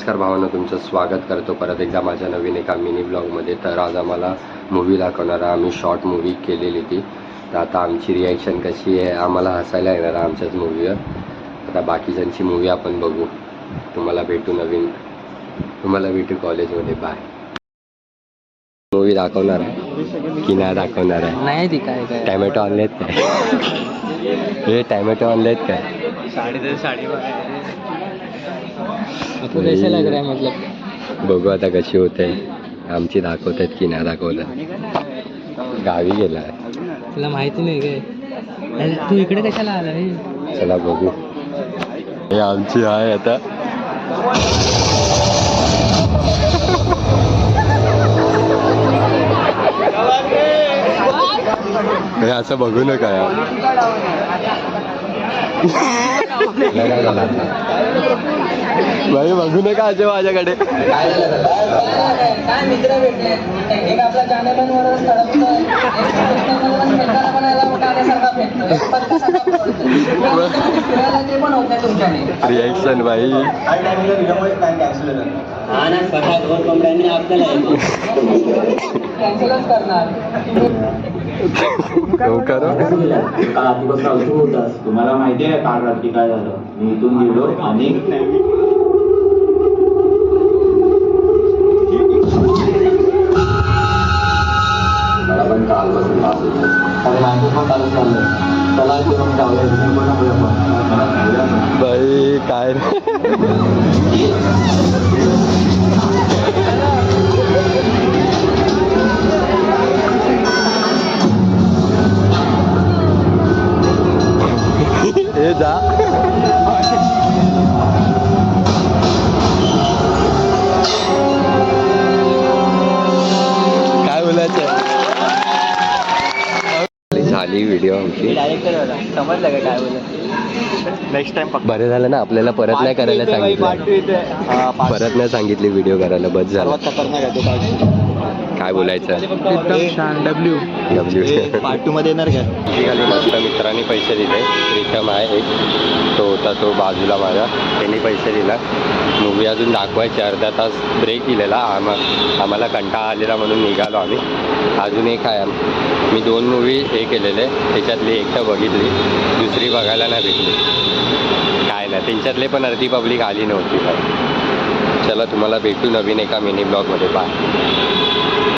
नमस्कार भावांनो, तुमचं स्वागत करतो परत एकदा माझ्या नवीन एका मिनी ब्लॉगमध्ये. तर आज आम्हाला मूवी दाखवणार आहे. आम्ही शॉर्ट मूवी केलेली ती. तर आता आमची रिॲक्शन कशी आहे, आम्हाला हसायला येणार आहे आमच्याच मूवीवर. आता बाकीच्यांची मूवी आपण बघू. तुम्हाला भेटू कॉलेजमध्ये. बाय. मूवी दाखवणार आहे की नाही दाखवणार आहे? नाही ती काय काय टॅमॅटो आणलेत काय? हे टॅमॅटो आणलेत काय? साडी कैसे लग रहा है मतलब? बघू आता कशी होते. आमची दाखवत आहेत की नाही दाखवतात. गावी गेला आहे. तुला माहिती नाही काय? तू इकडे कशाला आला रे? चला बघू. हे आमची आहे आता. हे असं बघू नका यार. भाई बघू नका अजय माझ्याकडे. काय मित्र भेटले एक आपला रिॲक्शन भाई. कॅन्सलच करणार. तुम्हाला माहिती आहे काल रात्री काय झालं? मी इथून गेलो आणि मला पण कालपासून त्रास होतो. कारण माझं पण चालूच चाललंय. चला जेवण जाऊया. भाई काय हे जा. काय बोलायचं? झाली व्हिडिओ आमची. डायरेक्टर होता, समजलं का काय बोलत? नेक्स्ट टाइम बरं झालं ना, आपल्याला परत नाही करायला सांगितलं. परत नाही सांगितली व्हिडिओ करायला. बस झालं. काय बोलायचं? एकदम छान. डब्ल्यू पार्ट 2 मध्ये येणार का? खाली मस्त मित्रांनी पैसे दिले. प्रीतम आहे एक, तो होता तो बाजूला माझा. त्यांनी पैसे दिला. मूवी अजून दाखवायची. अर्धा तास ब्रेक दिलेला. आम्हाला कंटाळा आलेला म्हणून निघालो आम्ही. अजून एक आहे. मी 2 मूवी हे केलेले, त्याच्यातली एक तर बघितली, दुसरी बघायला नाही भेटली. काय नाही, त्यांच्यातले पण अर्धी पब्लिक आली नव्हती. चला तुम्हाला भेटू नवीन एका मिनी ब्लॉगमध्ये. बाय.